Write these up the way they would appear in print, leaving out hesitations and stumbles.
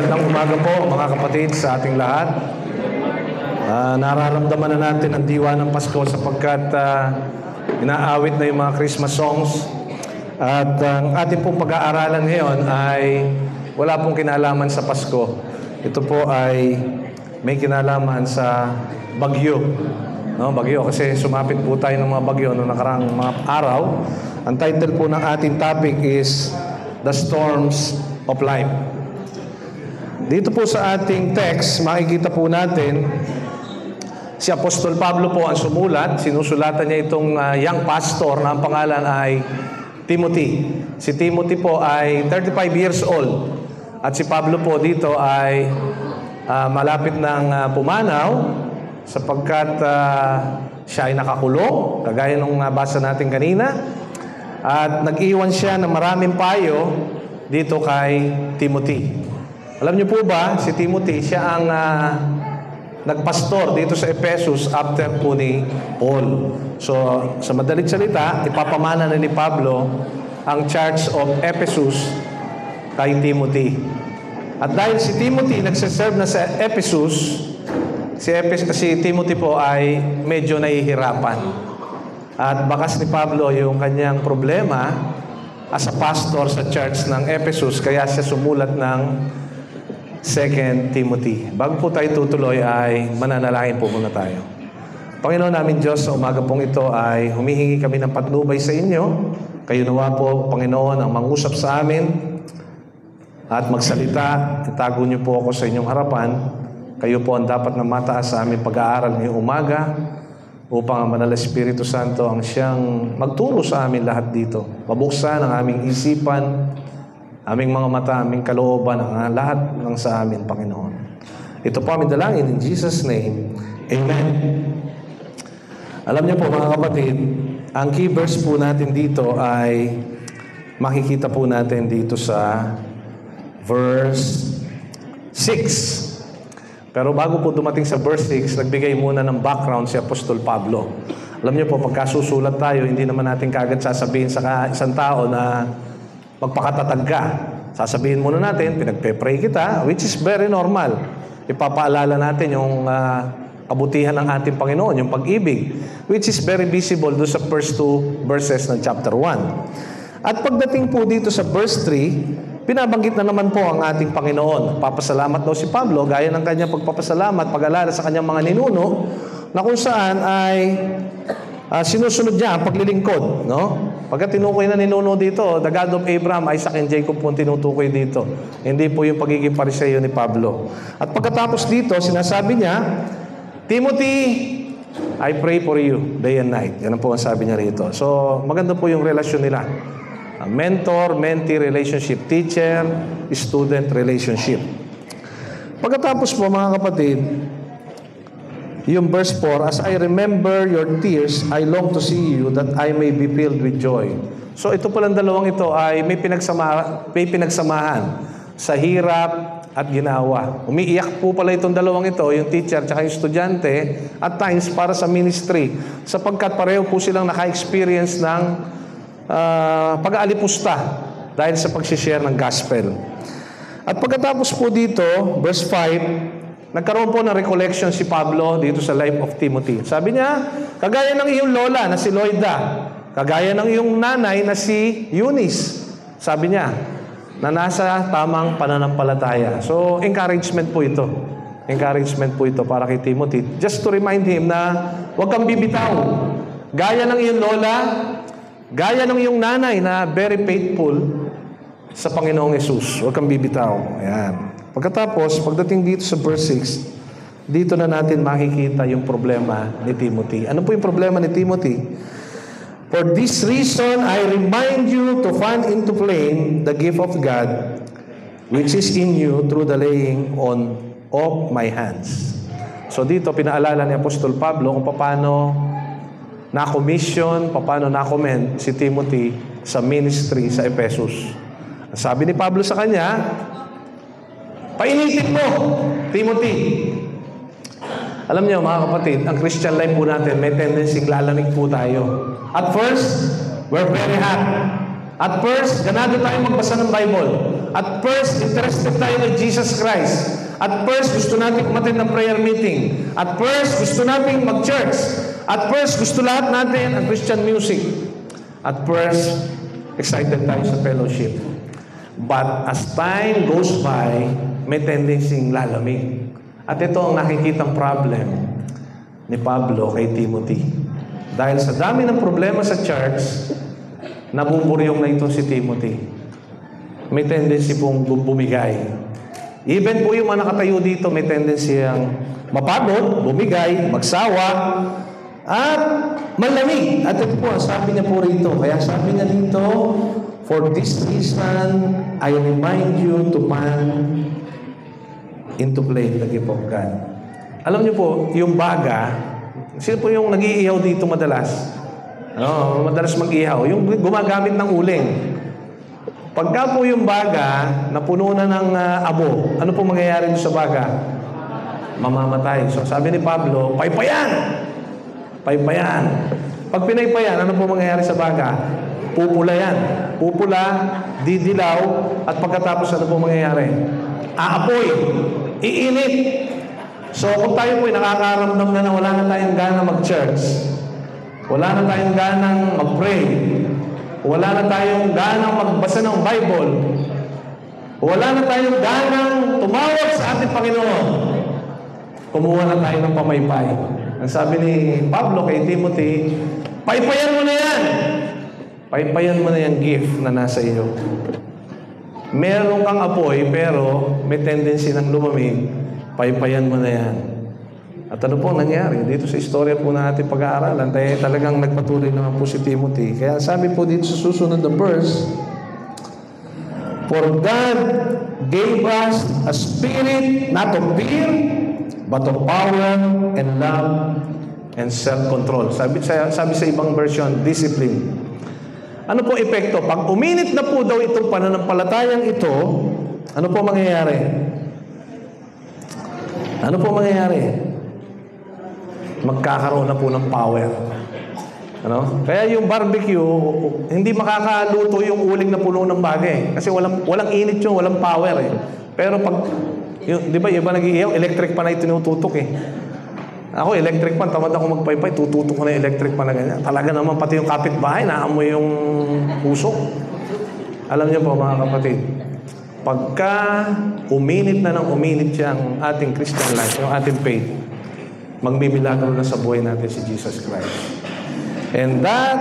Magandang umaga po mga kapatid sa ating lahat. Nararamdaman na natin ang diwa ng Pasko sapagkat inaawit na yung mga Christmas songs. At ang ating pong pag-aaralan ngayon ay wala pong kinalaman sa Pasko. Ito po ay may kinalaman sa bagyo. No, bagyo kasi sumapit po tayo ng mga bagyo noong nakarang mga araw. Ang title po ng ating topic is The Storms of Life. Dito po sa ating text, makikita po natin si Apostol Pablo po ang sumulat. Sinusulatan niya itong young pastor na ang pangalan ay Timothy. Si Timothy po ay 35 years old. At si Pablo po dito ay malapit ng pumanaw sapagkat siya ay nakakulong, kagaya nung nabasa natin kanina. At nag-iwan siya ng maraming payo dito kay Timothy. Alam niyo po ba, si Timothy, siya ang nagpastor dito sa Ephesus after po ni Paul. So, sa madaling salita, ipapamana na ni Pablo ang Church of Ephesus kay Timothy. At dahil si Timothy nagsiserve na sa Ephesus, si Timothy po ay medyo nahihirapan. At bakas ni Pablo yung kanyang problema as a pastor sa church ng Ephesus, kaya siya sumulat ng 2 Timothy. Bago po tayo tutuloy ay mananalangin po muna tayo. Panginoon namin Diyos, sa umaga pong ito ay humihingi kami ng patnubay sa inyo. Kayo nawa po, Panginoon, ang mangusap sa amin at magsalita. Itago niyo po ako sa inyong harapan. Kayo po ang dapat na mataas sa aming pag-aaral ngayong umaga upang ang Banal na Espiritu Santo ang siyang magturo sa amin lahat dito. Mabuksan ang aming isipan, aming mga mata, aming kalooban, ang lahat ng sa amin, Panginoon. Ito po aming dalangin in Jesus' name. Amen. Alam niyo po mga kapatid, ang key verse po natin dito ay makikita po natin dito sa verse 6. Pero bago po dumating sa verse 6, nagbigay muna ng background si Apostol Pablo. Alam niyo po, pagkasusulat tayo, hindi naman natin kagad sasabihin sa isang tao na magpakatatag ka. Sasabihin muna natin, pinagpe-pray kita, which is very normal. Ipapaalala natin yung kabutihan ng ating Panginoon, yung pag-ibig, which is very visible doon sa first 2 verses ng chapter 1. At pagdating po dito sa verse 3, pinabanggit na naman po ang ating Panginoon. Papasalamat daw si Pablo, gaya ng kanyang pagpapasalamat, pag-alala sa kanyang mga ninuno, na kung saan ay sinusunod niya ang paglilingkod. No? Pagka tinukoy na ninuno dito, the God of Abraham, Isaac, and Jacob po tinutukoy dito. Hindi po yung pagiging pariseyo ni Pablo. At pagkatapos dito, sinasabi niya, Timothy, I pray for you day and night. Yan po ang sabi niya rito. So, maganda po yung relasyon nila. Mentor-mentee relationship, teacher-student relationship. Pagkatapos po mga kapatid, yung verse 4, as I remember your tears, I long to see you that I may be filled with joy. So ito palang dalawang ito ay may pinagsamahan sa hirap at ginawa. Umiiyak po pala itong dalawang ito, yung teacher at yung estudyante, at times para sa ministry, sapagkat pareho po silang naka-experience ng pag-aalipusta dahil sa pag-share ng gospel. At pagkatapos po dito, verse 5, nagkaroon po ng recollection si Pablo dito sa life of Timothy. Sabi niya, kagaya ng iyong lola na si Loida, kagaya ng iyong nanay na si Eunice, sabi niya, na nasa tamang pananampalataya. So, encouragement po ito. Encouragement po ito para kay Timothy. Just to remind him na huwag kang bibitaw. Gaya ng iyong lola, gaya ng iyong nanay na very faithful sa Panginoong Yesus. Huwag kang bibitaw. Ayan. Pagkatapos, pagdating dito sa verse 6, dito na natin makikita yung problema ni Timothy. Ano po yung problema ni Timothy? For this reason, I remind you to fan into flame the gift of God, which is in you through the laying on of my hands. So dito, pinaalala ni Apostol Pablo kung paano na-commission, paano na-commend si Timothy sa ministry sa Ephesus. Sabi ni Pablo sa kanya, painitin mo, Timothy. Alam niyo mga kapatid, ang Christian life po natin, may tendency lalamig po tayo. At first, we're very hot. At first, ganado tayo magbasa ng Bible. At first, interested tayo kay Jesus Christ. At first, gusto natin umattend ng prayer meeting. At first, gusto natin mag-church. At first, gusto lahat natin ang Christian music. At first, excited tayo sa fellowship. But as time goes by, may tendency lalamig. At ito ang nakikitang problem ni Pablo kay Timothy. Dahil sa dami ng problema sa church, nabuburyong na ito si Timothy. May tendency pong bumigay. Even po yung mga nakatayo dito, may tendency ang mapagod, bumigay, magsawa, at malamig. At ito po, sabi niya po rito. Kaya sabi niya dito, for this reason, I remind you to fan into flame the gift of God. Alam niyo po, yung baga, sino po yung nag-iihaw dito madalas? Madalas mag-ihaw. Yung gumagamit ng uling. Pagka po yung baga, napuno na ng abo, ano po mangyayari sa baga? Mamamatay. So sabi ni Pablo, paypayan! Paypayan. Pag pinaypayan, ano po mangyayari sa baga? Pupula yan. Pupula, didilaw, at pagkatapos ano po mangyayari? Aapoy. Iinit. So kung tayo po ay nakakaramdam na wala na tayong gana mag-church, wala na tayong ganang mag-pray, wala na tayong ganang magbasa ng Bible, wala na tayong ganang tumawag sa ating Panginoon, kumuha na tayo ng pamaypay. Ang sabi ni Pablo kay Timothy, paypayan mo na yan. Paypayan mo na yung gift na nasa iyo. Meron kang apoy, pero may tendency ng lumamig, paypayan mo na yan. At ano po nangyari? Dito sa istorya po na ating pag-aaralan, talagang nagpatuloy naman po si Timothy. Kaya sabi po dito sa susunod na verse, for God gave us a spirit not of fear, but of power and love and self-control. Sabi sa ibang version, discipline. Ano po epekto? Pag uminit na po daw itong pananampalatayang ito, ano po mangyayari? Ano po mangyayari? Magkakaroon na po ng power. Ano? Kaya yung barbecue, hindi makakaluto yung uling na puno ng bagay. Kasi walang init yun, walang power eh. Pero pag, di ba, iba nag-iihaw, electric pan ay tinututok eh. Ako, electric pan, tamad ako magpaypay, tututok ko na yung electric pan na ganyan. Talaga naman, pati yung kapitbahay, naamoy yung usok. Alam niyo po, mga kapatid, pagka uminit na ng uminit siyang ating Christian life, yung ating faith, magmimilagro na sa buhay natin si Jesus Christ. And that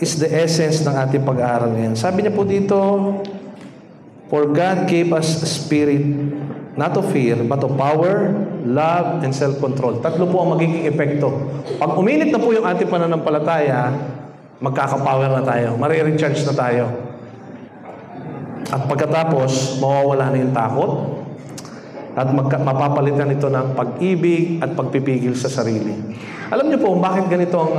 is the essence ng ating pag-aaral ngayon. Sabi niya po dito, for God gave us a spirit not of fear, but of power, love, and self-control. Tatlo po ang magiging epekto. Pag uminit na po yung ating pananampalataya, magkakapower na tayo, marirecharge na tayo. At pagkatapos, mawawala na yung takot, at mapapalitan ito ng pag-ibig at pagpipigil sa sarili. Alam niyo po bakit ganito ang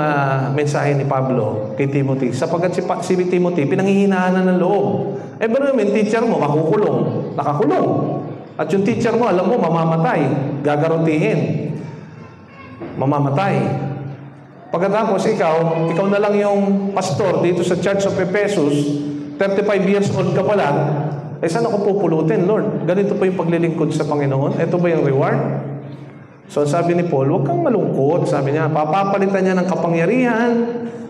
mensahe ni Pablo kay Timothy? Sapagkat si Timothy, pinanghihinaan ng loob. Pero naman, teacher mo, makukulong, nakakulong. At yung teacher mo, alam mo, mamamatay, gagaruntihin. Mamamatay. Pagkatapos ikaw na lang yung pastor dito sa Church of Ephesus, 35 years old ka pala, saan ako pupulutin, Lord? Ganito pa yung paglilingkod sa Panginoon? Ito ba yung reward? So sabi ni Paul, huwag kang malungkot. Sabi niya, papapalitan niya ng kapangyarihan,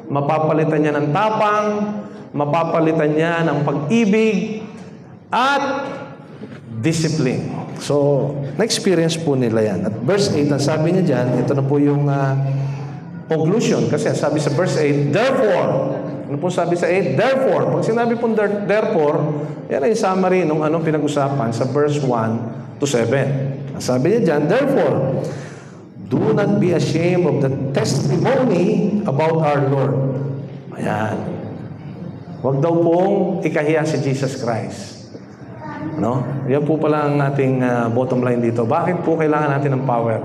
mapapalitan niya ng tapang, mapapalitan niya ng pag-ibig, at discipline. So, na-experience po nila yan. At verse 8, ang sabi niya dyan, ito na po yung conclusion. Kasi sabi sa verse 8, therefore, ano po sabi sa 8? Therefore. Pag sinabi po therefore, yan ay summary nung anong pinag-usapan sa verse 1 to 7. Sabi niya dyan, therefore, do not be ashamed of the testimony about our Lord. Ayan. Huwag daw pong ikahiya si Jesus Christ. No? Yan po pala ang ating bottom line dito. Bakit po kailangan natin ng power?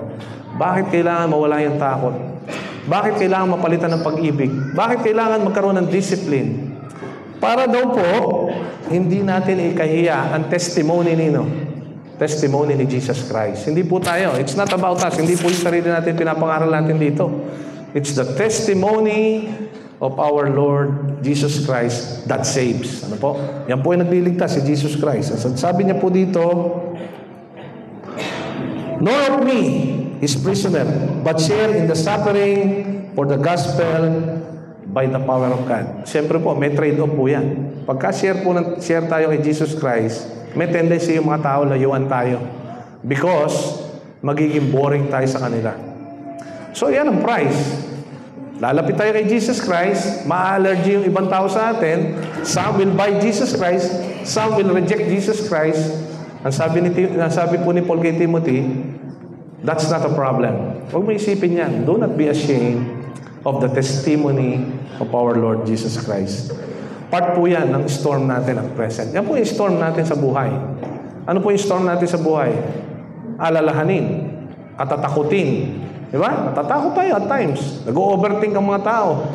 Bakit kailangan mawala yung takot? Bakit kailangan mapalitan ng pag-ibig? Bakit kailangan magkaroon ng discipline? Para daw po, hindi natin ikahiya ang testimony testimony ni Jesus Christ. Hindi po tayo. It's not about us. Hindi po yung sarili natin pinapangaral natin dito. It's the testimony of our Lord Jesus Christ that saves. Ano po? Yan po yung nagliligtas, si Jesus Christ. Sabi niya po dito, nor of me, his prisoner, but share in the suffering for the gospel by the power of God. Siyempre po, may trade-off po yan. Pagka share tayo kay Jesus Christ, may tendency yung mga tao, layuan tayo. Because, magiging boring tayo sa kanila. So, yan ang price. Lalapit tayo kay Jesus Christ, ma-allergy yung ibang tao sa atin, some will buy Jesus Christ, some will reject Jesus Christ. Ang sabi po ni Paul kay Timothy, that's not a problem. Huwag mo isipin yan. Do not be ashamed of the testimony of our Lord Jesus Christ. Part po yan ng storm natin at present. Yan po yung storm natin sa buhay. Ano po yung storm natin sa buhay? Alalahanin at tatakutin. Diba? Natatakot tayo at times. Nag-overthink ang mga tao.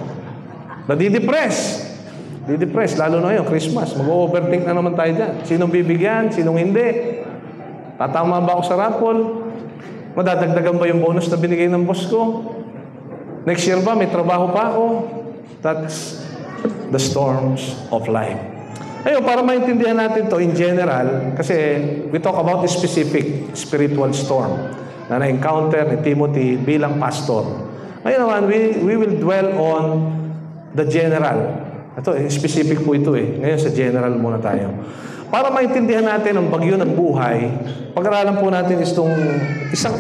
Nadidepress. Didepress, lalo na ngayon, Christmas. Mag-overthink na naman tayo dyan. Sinong bibigyan? Sinong hindi? Tatama ba ako sa raffle? Madadagdagan ba yung bonus na binigay ng boss ko? Next year ba, may trabaho pa ako? That's the storms of life. Ayun, para maintindihan natin to in general, kasi we talk about a specific spiritual storm na na-encounter ni Timothy bilang pastor. Ngayon naman, we will dwell on the general. Ito, specific po ito eh. Ngayon sa general muna tayo. Para maintindihan natin ang bagyo ng buhay, pag-aralan po natin itong isang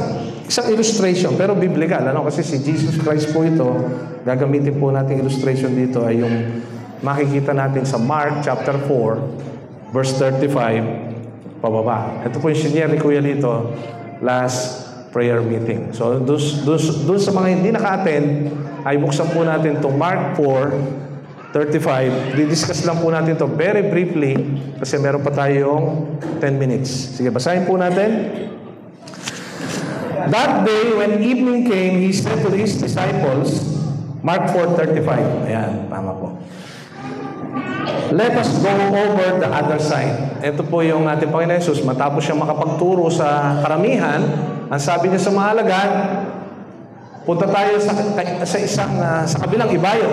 illustration, pero biblical. Ano? Kasi si Jesus Christ po ito, gagamitin po natin illustration dito ay yung makikita natin sa Mark chapter 4, verse 35, pababa. Ito po yung senior ni Kuya Lito, last prayer meeting. So, doon sa mga hindi naka-attend, ay buksan po natin itong Mark 4:35. Didiscuss lang po natin ito very briefly kasi meron pa tayong 10 minutes. Sige, basahin po natin. That day, when evening came, he said to his disciples, Mark 4:35. Ayan, tama po. Let us go over the other side. Ito po yung ating Panginoon Jesus. Matapos siya makapagturo sa karamihan, ang sabi niya sa mga alagad, punta tayo sa kabilang ibayo.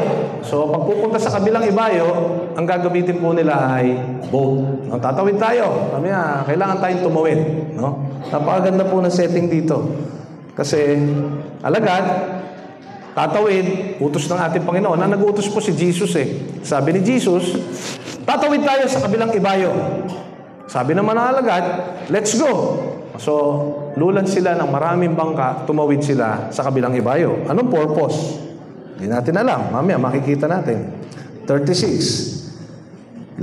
So, pag pupunta sa kabilang ibayo, ang gagamitin po nila ay boat. No, tatawid tayo. Sabi niya, kailangan tayong tumawid. No? Napakaganda po ng setting dito. Kasi, alagad, tatawid, utos ng ating Panginoon. Ang nag-utos po si Jesus eh. Sabi ni Jesus, tatawid tayo sa kabilang ibayo. Sabi naman ng alagad, let's go. So, lulan sila ng maraming bangka, tumawid sila sa kabilang ibayo. Anong purpose? Hindi natin alam. Mamaya, makikita natin. 36.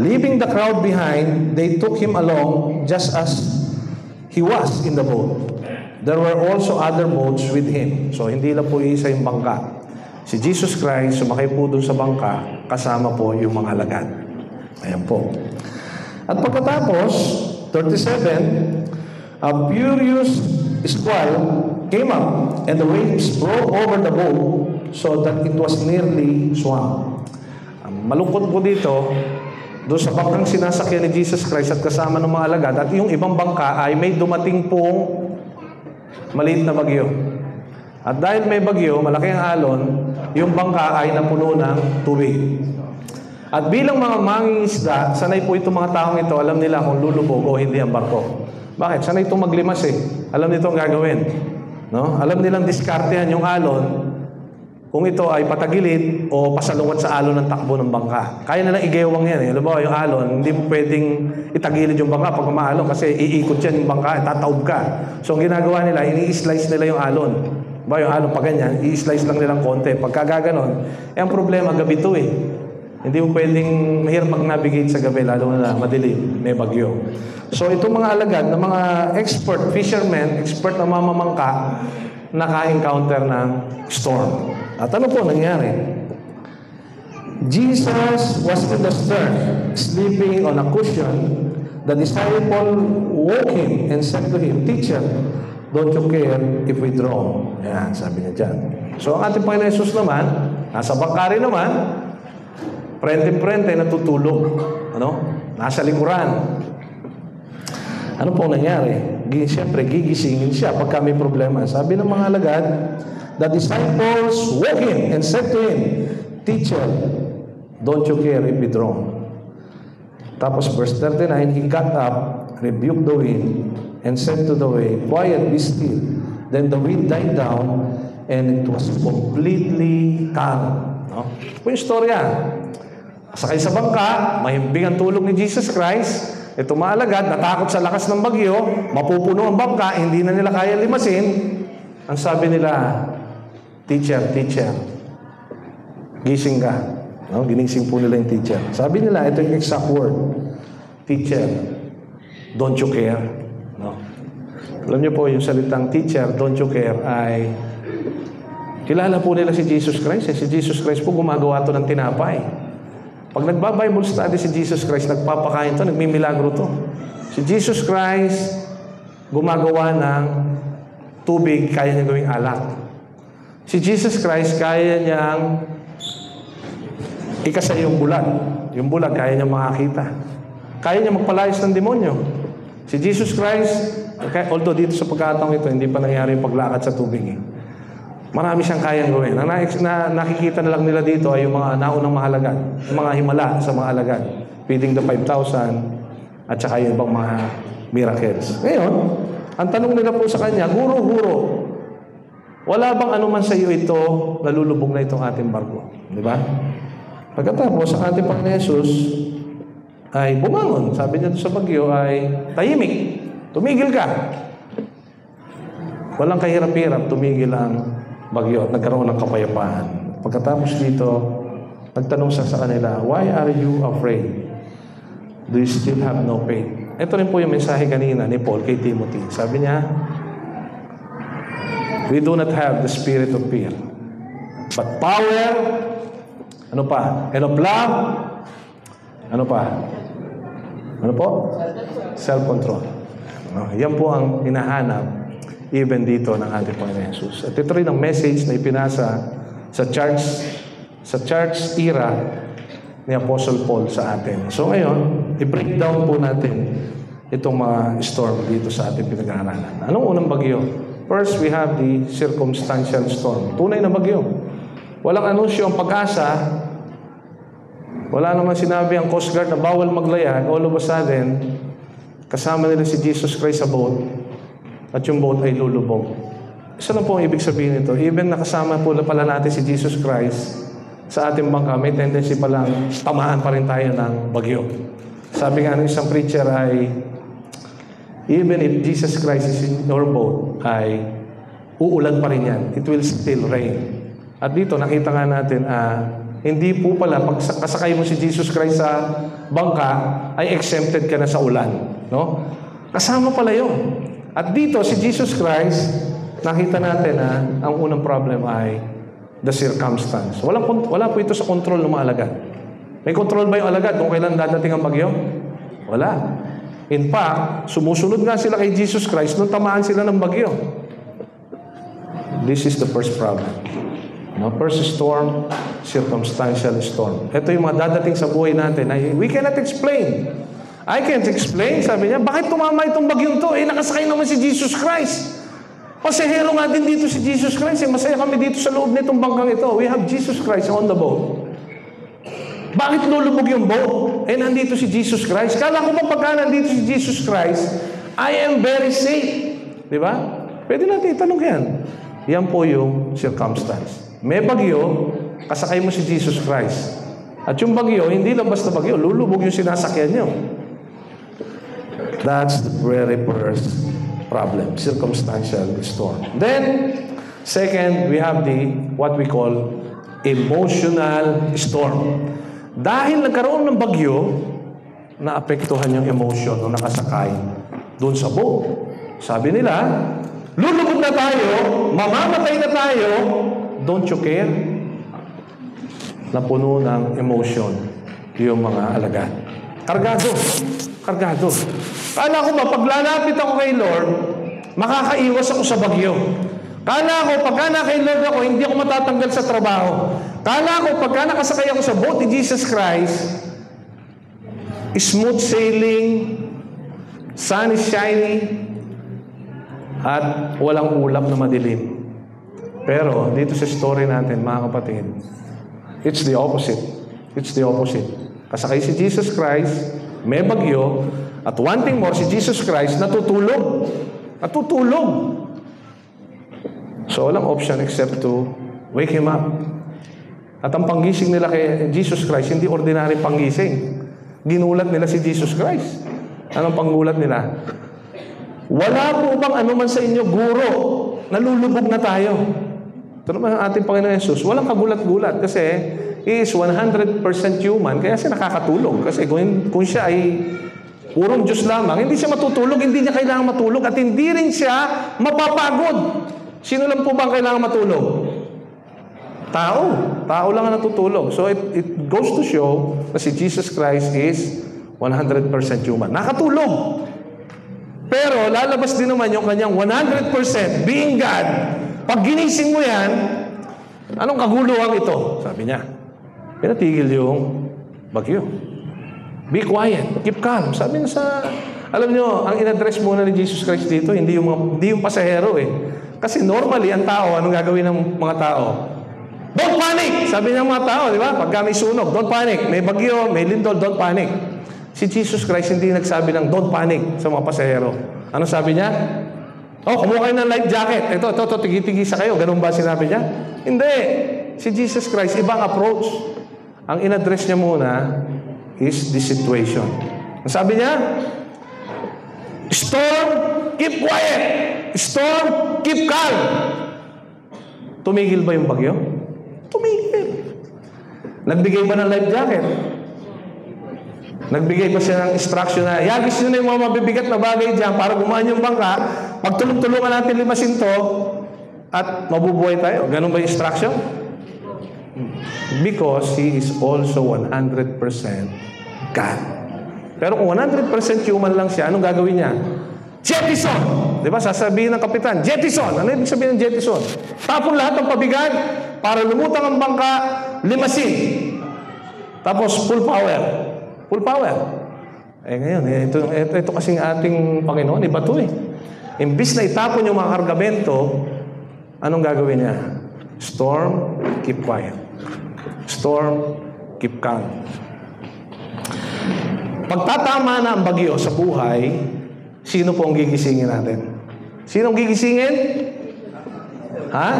Leaving the crowd behind, they took him along just as he was in the boat. There were also other boats with him. So, hindi lang po isa yung bangka. Si Jesus Christ, sumakay po dun sa bangka, kasama po yung mga alagad. Ayan po. At pagkatapos, 37, a furious squall came up, and the waves broke over the boat so that it was nearly swamped. Malungkot po dito, doon sa bangkang sinasakyan ni Jesus Christ at kasama ng mga alagad, at yung ibang bangka ay may dumating pong maliit na bagyo. At dahil may bagyo, malaki ang alon, yung bangka ay napuno ng tubig. At bilang mga mangingisda, sanay po itong mga taong ito, alam nila kung lulubog o hindi ang barko. Bakit? Sanay itong maglimas eh. Alam nito ang gagawin. No? Alam nilang diskartehan yung alon kung ito ay patagilid o pasalungat sa alon ng takbo ng bangka. Kaya nilang igewang yan eh. Alam mo, yung alon, hindi mo pwedeng itagilid yung bangka pag maalon kasi iikot yan yung bangka, tataob ka. So, ang ginagawa nila, ini-slice nila yung alon. Ba, yung alon pa ganyan, i-slice lang nilang konti. Pagka gaganon, ang problema, gabi to eh. Hindi mo pwedeng mahirap mag-navigate sa gabi, lalo na madilim, may bagyo. So, itong mga alagad na mga expert fishermen, expert na mamamangka, naka-encounter ng storm. At ano po nangyari? Jesus was in the stern, sleeping on a cushion. The disciple woke him and said to him, Teacher, don't you care if we drown? Yan, sabi niya dyan. So, ang ating Panginoon Jesus naman, nasa bangka rin naman, prente-prente, natutulog. Ano? Nasa likuran. Ano po nangyari? Siyempre, gigisingin siya pagka may problema. Sabi ng mga alagad, the disciples woke him and said to him, Teacher, don't you care if we drown? Tapos verse 39, he got up, rebuked the wind, and said to the wave, quiet, be still. Then the wind died down, and it was completely calm. No? Ito yung storya. Sakay sa bangka, mahimbing ang tulog ni Jesus Christ. Ito maalagad, natakot sa lakas ng bagyo, mapupuno ang bangka, hindi na nila kaya limasin. Ang sabi nila, teacher, gising ka. No? Ginising po nila yung teacher. Sabi nila, ito yung exact word. Teacher, don't you care? No? Alam niyo po, yung salitang teacher, don't you care, ay kilala po nila si Jesus Christ. Si Jesus Christ po gumagawa to ng tinapay. Pag nagba-Bible study si Jesus Christ, nagpapakain to, nagmimilagro to. Si Jesus Christ, gumagawa ng tubig, kaya niya gawing alak. Si Jesus Christ, kaya niyang ikasay yung bulag. Yung bulag, kaya niyang makakita. Kaya niya magpalayas ng demonyo. Si Jesus Christ, okay, although dito sa pagkataong ito, hindi pa nangyari yung paglakad sa tubig. Marami siyang kayang gawin. Ang nakikita na lang nila dito ay yung mga naunang mga alagad. Yung mga himala sa mga alagad. Feeding the 5,000 at saka yung ibang mga miracles. Ngayon, ang tanong nila po sa kanya, Guro, wala bang anuman sa iyo ito nalulubog na itong ating barko? Di ba? Pagkatapos, ang ating Panginoon Jesus ay bumangon. Sabi niya sa bagyo ay tahimik. Tumigil ka. Walang kahirap-hirap, tumigil ang bagyo at nagkaroon ng kapayapaan. Pagkatapos dito, nagtanong siya sa kanila, why are you afraid? Do you still have no faith? Ito rin po yung mensahe kanina ni Paul kay Timothy. Sabi niya, we do not have the spirit of fear, but power, ano pa? And of love, ano pa? Ano po? Self-control. Yan po ang hinahanap even dito ng ating Panginoon Jesus. At ito rin ang message na ipinasa sa church era ni Apostle Paul sa atin. So ngayon, i-break down po natin itong mga storm dito sa ating pinag-aaralan. Anong unang bagyo? First, we have the circumstantial storm. Tunay na bagyo. Walang anunsyo ang Pag-asa. Wala naman sinabi ang Coast Guard na bawal maglayag. All of a sudden, kasama nila si Jesus Christ sa boat. At yung boat ay lulubog. Isa lang po ang ibig sabihin nito. Even nakasama po pala natin si Jesus Christ sa ating bangka, may tendency palang tamaan pa rin tayo ng bagyo. Sabi nga ng isang preacher ay, even if Jesus Christ is in your boat, ay uulan pa rin yan. It will still rain. At dito, nakita nga natin, hindi po pala, pag kasakay mo si Jesus Christ sa bangka, ay exempted ka na sa ulan. No? Kasama pala yun. At dito, si Jesus Christ, nakita natin na ang unang problem ay the circumstance. Wala po ito sa control ng mga alagad. May control ba yung alagad kung kailan dadating ang bagyo? Wala. In fact, sumusunod nga sila kay Jesus Christ nung tamaan sila ng bagyo. This is the first problem. First storm, circumstantial storm. Ito yung mga dadating sa buhay natin. We cannot explain. I can't explain, sabi niya, bakit tumama itong bagyong to? Nakasakay naman si Jesus Christ. Pasahero nga din dito si Jesus Christ. Masaya kami dito sa loob nitong bangkang ito. We have Jesus Christ on the boat. Bakit lulubog yung boat? Nandito si Jesus Christ. Kala ko ba pagka nandito si Jesus Christ, I am very safe. Di ba? Pwede natin itanong yan. Yan po yung circumstance. May bagyo, kasakay mo si Jesus Christ. At yung bagyo, hindi lang basta bagyo, lulubog yung sinasakyan nyo. That's the very first problem, circumstantial storm. Then, second, we have what we call emotional storm. Dahil nagkaroon ng bagyo, naapektuhan yung emotion ng nakasakay doon sa boat. Sabi nila, lulubog na tayo, mamamatay na tayo, don't you care? Napuno ng emotion yung mga alagad. Kargado. Kala ko ba, pag lalapit ako kay Lord, makakaiwas ako sa bagyo. Kala ko, pagka na kay Lord ako, hindi ako matatanggal sa trabaho. Kala ko, pagka nakasakay ako sa boat ni Jesus Christ, smooth sailing, sun is shining, at walang ulap na madilim. Pero, dito sa story natin, mga kapatid, It's the opposite. It's the opposite. Kasakay si Jesus Christ, may bagyo, at one thing more, si Jesus Christ natutulog. Natutulog. So, walang option except to wake Him up. At ang panggising nila kay Jesus Christ, hindi ordinary panggising. Ginulat nila si Jesus Christ. Anong panggulat nila? Wala po bang anuman sa inyo, guro, nalulubog na tayo. Ito naman ang ating Panginoon Jesus. Walang kagulat-gulat kasi He is 100% human, kaya siya nakakatulog. Kasi kung siya ay purong Diyos lamang, hindi siya matutulog, hindi niya kailangan matulog, at hindi rin siya mapapagod. Sino lang po ba ang kailangan matulog? Tao. Tao lang ang natutulog. So it goes to show na si Jesus Christ is 100% human. Nakatulog. Pero lalabas din naman yung kanyang 100% being God. Pag ginising mo yan, anong kaguluhan ito? Sabi niya. Pinatigil yung bagyo. Be quiet. Keep calm. Sabi niya sa... Alam niyo, ang in-address muna ni Jesus Christ dito, hindi yung pasahero eh. Kasi normally, ang tao, anong gagawin ng mga tao? Don't panic! Sabi niya mga tao, di ba? Pagka may sunog, don't panic. May bagyo, may lindol, don't panic. Si Jesus Christ hindi nagsabi ng don't panic sa mga pasahero. Ano sabi niya? Oh, kumuha kayo ng life jacket. Ito, tigi-tigisa kayo. Ganun ba sinabi niya? Hindi. Si Jesus Christ, ibang approach. Ang in-address niya muna is the situation. Ang sabi niya? Storm, keep quiet. Storm, keep calm. Tumigil ba yung bagyo? Tumigil. Nagbigay ba ng life jacket? Nagbigay pa siya ng instruction na, yagis nyo na yung mga mabibigat na bagay dyan para gumaan yung bangka, pagtulong-tulungan natin limasin to, at mabubuhay tayo. Ganun ba yung instruction? Because He is also 100% God. Pero kung 100% human lang siya, anong gagawin niya? Jettison! Di ba? Sasabihin ng kapitan, Jettison! Ano ibig sabihin ng Jettison? Tapon lahat ng pabigat para lumutang ang bangka, limasin. Tapos full power. Full power. Eh ngayon, ito kasing ating Panginoon, iba ito eh. Imbis na itapon yung mga kargamento, anong gagawin niya? Storm, keep quiet. Storm, keep calm. Pagtatama na ang bagyo sa buhay, sino po ang gigisingin natin? Sino ang gigisingin? Ha?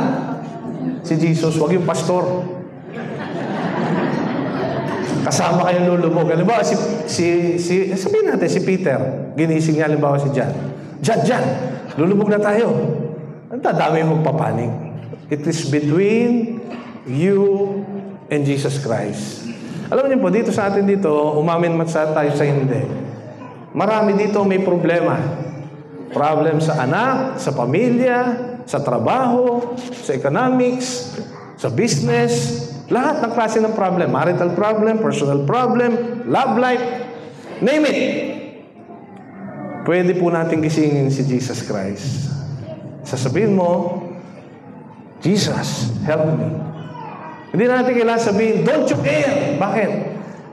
Si Jesus, wag yung pastor. Kasama kayong lulubog. Halimbawa, sabihin natin, si Peter, ginising niya, halimbawa si John. John, lulubog na tayo. Ang dadami magpapanig. It is between you and Jesus Christ. Alam niyo po, dito sa atin dito, umamin man tayo sa hindi. Marami dito may problema. Problem sa anak, sa pamilya, sa trabaho, sa economics, sa business, lahat ng klase ng problem. Marital problem, personal problem, love life, name it. Pwede po natin gisingin si Jesus Christ. Sasabihin mo, Jesus, help me. Hindi natin kailangan sabihin, don't you care. Bakit?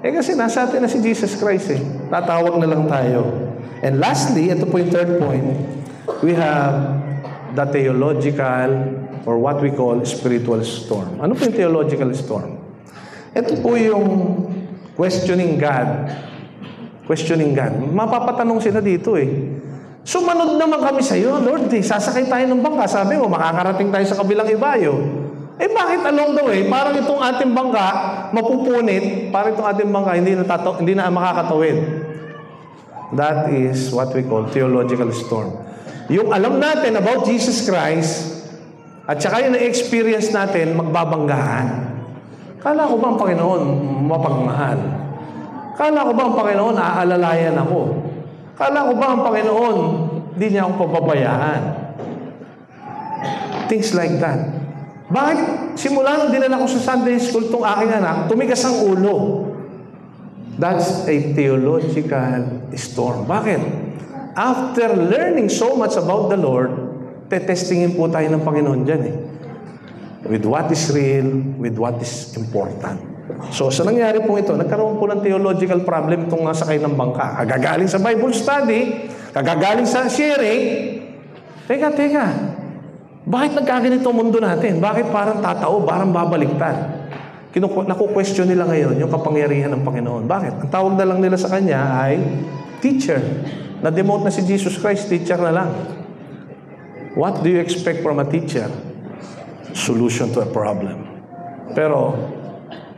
Kasi nasa atin na si Jesus Christ eh. Tatawag na lang tayo. And lastly, ito po yung third point, we have the theological or what we call spiritual storm. Ano po yung theological storm? Ito po yung questioning God. Questioning God. Mapapatanong sila dito eh. Sumanod naman kami sa iyo, Lord. Sasakay tayo ng bangka. Sabi mo, makakarating tayo sa kabilang ibayo. Bakit along the way, parang itong ating bangka mapupunit, parang itong ating bangka hindi na makakatawid. That is what we call theological storm. Yung alam natin about Jesus Christ, at saka yung na-experience natin, magbabanggahan. Kala ko ba ang Panginoon mapagmahal? Kala ko ba ang Panginoon aalalayan ako? Kala ko ba ang Panginoon hindi niya ako pababayaan? Things like that. Bakit simula nung dinala ko sa Sunday school tong aking anak, tumigas ang ulo? That's a theological storm. Bakit? After learning so much about the Lord, tetestingin po tayo ng Panginoon dyan eh. With what is real, with what is important. So, sa nangyari po ito, nagkaroon po ng theological problem itong nasakay ng bangka. Kagagaling sa Bible study, kagagaling sa sharing. Teka. Bakit nagkaganito ang mundo natin? Bakit parang tatao, parang babaliktad? naku-question nila ngayon yung kapangyarihan ng Panginoon. Bakit? Ang tawag na lang nila sa Kanya ay teacher. Na-demote na si Jesus Christ, teacher na lang. What do you expect from a teacher? Solution to a problem. Pero,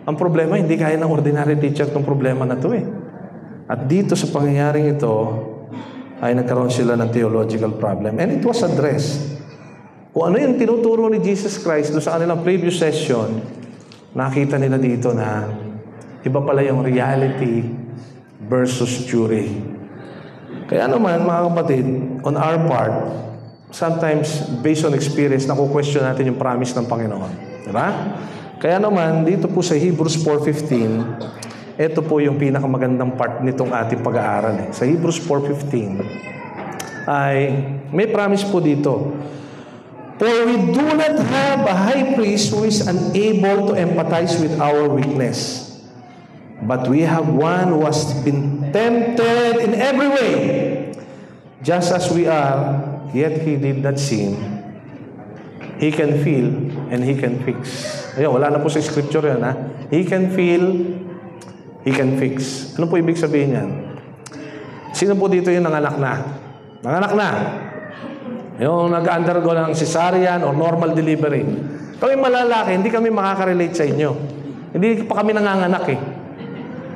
ang problema, hindi kaya ng ordinary teacher itong problema na ito eh. At dito sa pangyayaring ito, ay nagkaroon sila ng theological problem. And it was addressed. Kung ano yung tinuturo ni Jesus Christ doon sa kanilang previous session, nakita nila dito na iba pala yung reality versus theory. Kaya naman, mga kapatid, on our part, sometimes, based on experience, naku-question natin yung promise ng Panginoon. Diba? Kaya naman, dito po sa Hebrews 4:15, ito po yung pinakamagandang part nitong ating pag-aaral. Sa Hebrews 4:15, ay may promise po dito. For we do not have a high priest who is unable to empathize with our weakness. But we have one who has been tempted in every way, just as we are, yet he did not sin. He can feel and he can fix. Ayun, wala na po sa scripture yan, ha? He can feel, he can fix. Ano po ibig sabihin yan? Sino po dito yung nanganak na? Nanganak na. Yung nag-undergo ng cesarean or normal delivery. Kami malalaki, hindi kami makaka-relate sa inyo. Hindi pa kami nanganganak eh.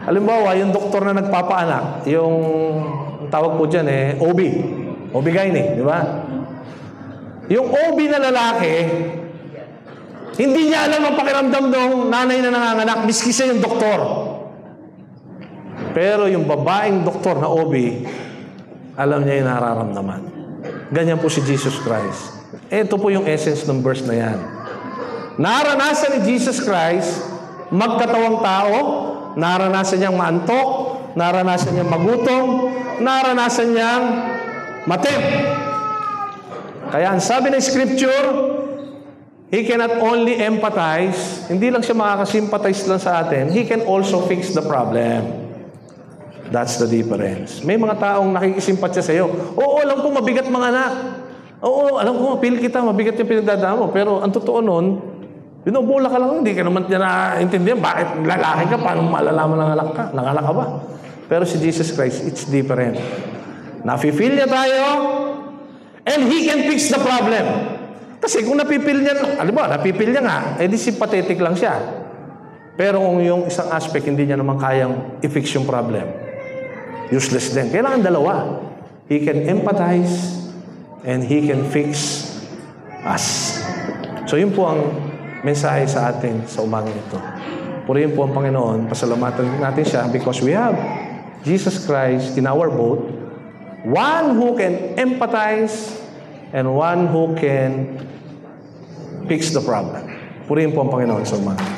Halimbawa, yung doktor na nagpapaanak, yung tawag po dyan OB. OB-GYN di ba? Yung OB na lalaki, hindi niya alam ang pakiramdam ng nanay na nanganganak, miski siya yung doktor. Pero yung babaeng doktor na OB, alam niya yung nararamdaman. Ganyan po si Jesus Christ. Ito po yung essence ng verse na yan. Naranasan ni Jesus Christ magkatawang tao, naranasan niyang maantok, naranasan niyang magutom, naranasan niyang matempt. Kaya ang sabi ng Scripture, He cannot only empathize, hindi lang siya makakasympathize lang sa atin, He can also fix the problem. That's the difference. May mga taong nakikisimpatya sa iyo. Oo, alam ko mabigat mga anak. Oo, alam ko mapil kita, mabigat yung pinagdadaan mo. Pero ang totoo nun, binubula ka lang, hindi ka naman niya naintindihan. Bakit lalaki ka? Paano malalaman nangalak ka? Nangalak ka ba? Pero si Jesus Christ, it's different. Nafe-feel niya tayo, and He can fix the problem. Kasi kung napipil niya, alam mo, napipil niya nga, di sympathetic lang siya. Pero kung yung isang aspect, hindi niya naman kayang i-fix yung problem. Useless din. Kailangan dalawa. He can empathize and He can fix us. So yun po ang mensahe sa atin sa umagang ito. Purihin po ang Panginoon. Pasalamatan natin siya because we have Jesus Christ in our boat. One who can empathize and one who can fix the problem. Purihin po ang Panginoon sa umagang.